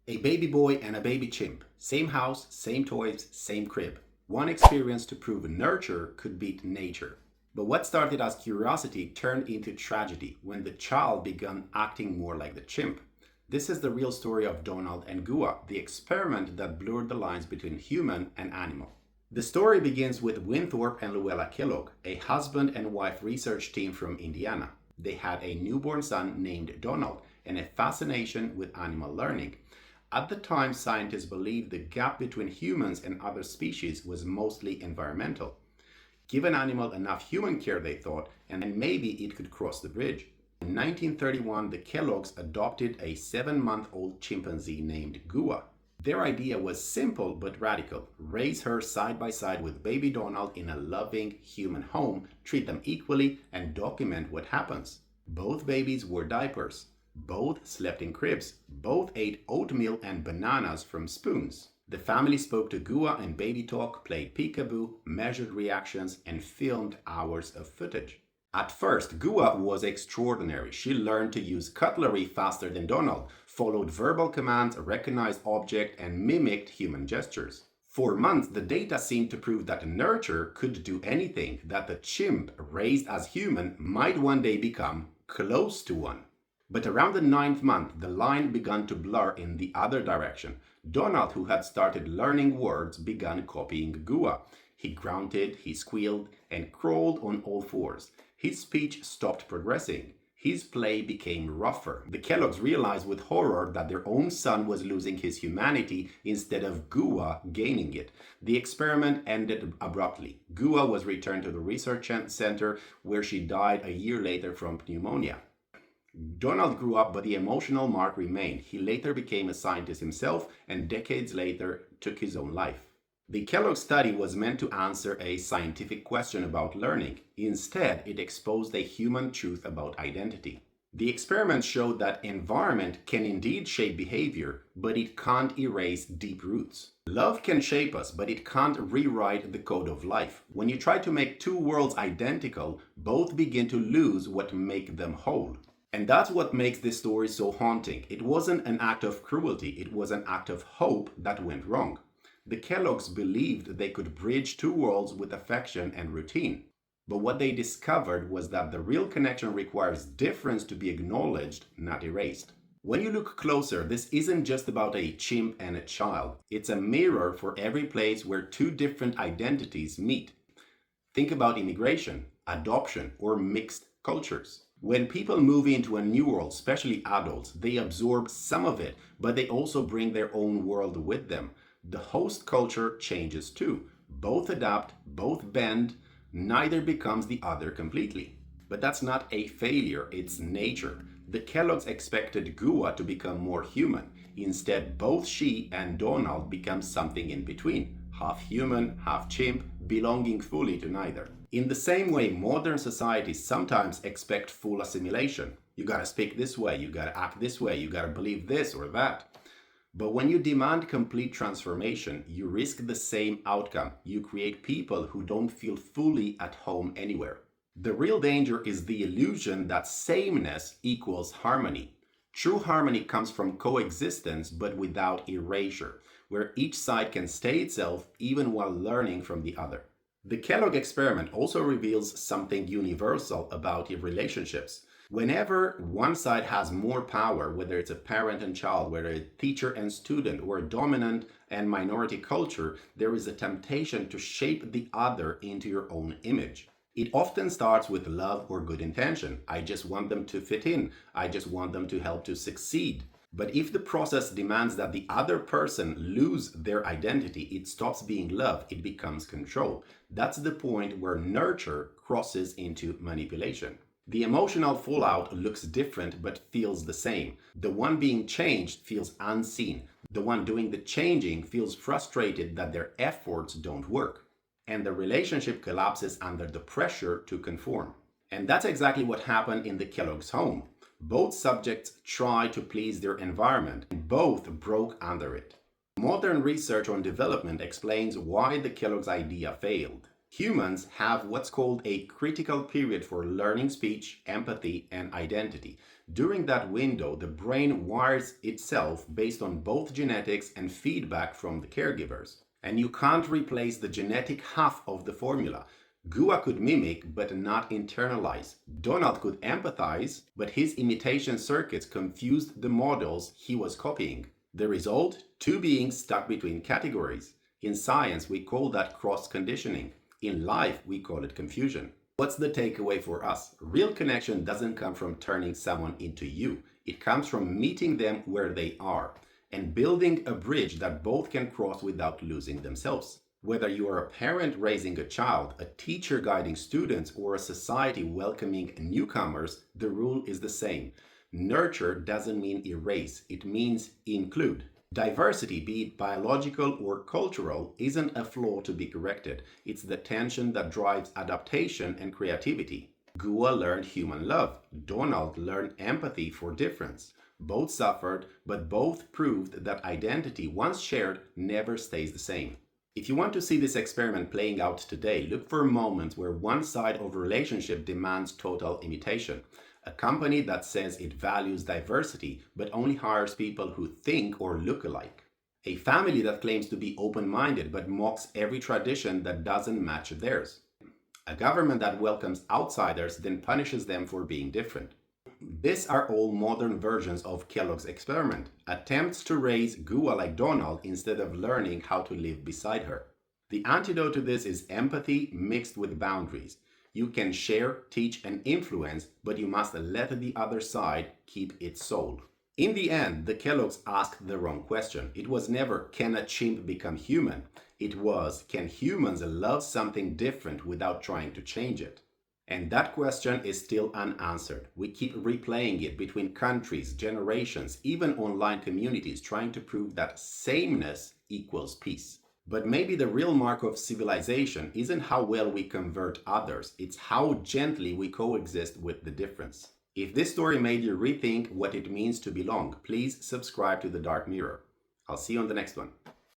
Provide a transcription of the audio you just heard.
A baby boy and a baby chimp. Same house, same toys, same crib. One experience to prove nurture could beat nature. But what started as curiosity turned into tragedy when the child began acting more like the chimp. This is the real story of Donald and Gua, the experiment that blurred the lines between human and animal. The story begins with Winthorpe and Luella Kellogg, a husband and wife research team from Indiana. They had a newborn son named Donald and a fascination with animal learning. At the time, scientists believed the gap between humans and other species was mostly environmental. Give an animal enough human care, they thought, and maybe it could cross the bridge. In 1931, the Kelloggs adopted a 7-month-old chimpanzee named Gua. Their idea was simple but radical. Raise her side by side with baby Donald in a loving human home, treat them equally, and document what happens. Both babies wore diapers. Both slept in cribs. Both ate oatmeal and bananas from spoons. The family spoke to Gua in baby talk, played peekaboo, measured reactions, and filmed hours of footage. At first, Gua was extraordinary. She learned to use cutlery faster than Donald, followed verbal commands, recognized objects, and mimicked human gestures. For months, the data seemed to prove that nurture could do anything, that the chimp raised as human might one day become close to one. But around the 9th month, the line began to blur in the other direction. Donald, who had started learning words, began copying Gua. He grunted, he squealed, and crawled on all fours. His speech stopped progressing. His play became rougher. The Kelloggs realized with horror that their own son was losing his humanity instead of Gua gaining it. The experiment ended abruptly. Gua was returned to the research center where she died a year later from pneumonia. Donald grew up, but the emotional mark remained. He later became a scientist himself and decades later took his own life. The Kellogg study was meant to answer a scientific question about learning. Instead, it exposed a human truth about identity. The experiment showed that environment can indeed shape behavior, but it can't erase deep roots. Love can shape us, but it can't rewrite the code of life. When you try to make two worlds identical, both begin to lose what makes them whole. And that's what makes this story so haunting. It wasn't an act of cruelty, it was an act of hope that went wrong. The Kelloggs believed they could bridge two worlds with affection and routine. But what they discovered was that the real connection requires difference to be acknowledged, not erased. When you look closer, this isn't just about a chimp and a child. It's a mirror for every place where two different identities meet. Think about immigration, adoption, or mixed cultures. When people move into a new world, especially adults, they absorb some of it, but they also bring their own world with them. The host culture changes too. Both adapt, both bend, neither becomes the other completely. But that's not a failure, it's nature. The Kelloggs expected Gua to become more human. Instead, both she and Donald become something in between. Half human, half chimp, belonging fully to neither. In the same way, modern societies sometimes expect full assimilation. You gotta speak this way, you gotta act this way, you gotta believe this or that. But when you demand complete transformation, you risk the same outcome. You create people who don't feel fully at home anywhere. The real danger is the illusion that sameness equals harmony. True harmony comes from coexistence but without erasure, where each side can stay itself even while learning from the other. The Kellogg experiment also reveals something universal about relationships. Whenever one side has more power, whether it's a parent and child, whether it's a teacher and student, or a dominant and minority culture, there is a temptation to shape the other into your own image. It often starts with love or good intention. I just want them to fit in. I just want them to help to succeed. But if the process demands that the other person lose their identity, it stops being love, it becomes control. That's the point where nurture crosses into manipulation. The emotional fallout looks different but feels the same. The one being changed feels unseen. The one doing the changing feels frustrated that their efforts don't work. And the relationship collapses under the pressure to conform. And that's exactly what happened in the Kellogg's home. Both subjects tried to please their environment, and both broke under it. Modern research on development explains why the Kellogg's idea failed. Humans have what's called a critical period for learning speech, empathy, and identity. During that window, the brain wires itself based on both genetics and feedback from the caregivers. And you can't replace the genetic half of the formula. Gua could mimic but not internalize. Donald could empathize, but his imitation circuits confused the models he was copying. The result? Two beings stuck between categories. In science, we call that cross-conditioning. In life, we call it confusion. What's the takeaway for us? Real connection doesn't come from turning someone into you. It comes from meeting them where they are and building a bridge that both can cross without losing themselves. Whether you are a parent raising a child, a teacher guiding students, or a society welcoming newcomers, the rule is the same. Nurture doesn't mean erase, it means include. Diversity, be it biological or cultural, isn't a flaw to be corrected. It's the tension that drives adaptation and creativity. Gua learned human love. Donald learned empathy for difference. Both suffered, but both proved that identity, once shared, never stays the same. If you want to see this experiment playing out today, look for moments where one side of a relationship demands total imitation. A company that says it values diversity but only hires people who think or look alike. A family that claims to be open-minded but mocks every tradition that doesn't match theirs. A government that welcomes outsiders then punishes them for being different. These are all modern versions of Kellogg's experiment, attempts to raise Gua like Donald instead of learning how to live beside her. The antidote to this is empathy mixed with boundaries. You can share, teach, and influence, but you must let the other side keep its soul. In the end, the Kellogg's asked the wrong question. It was never, can a chimp become human? It was, can humans love something different without trying to change it? And that question is still unanswered. We keep replaying it between countries, generations, even online communities, trying to prove that sameness equals peace. But maybe the real mark of civilization isn't how well we convert others, it's how gently we coexist with the difference. If this story made you rethink what it means to belong, please subscribe to The Dark Mirror. I'll see you on the next one.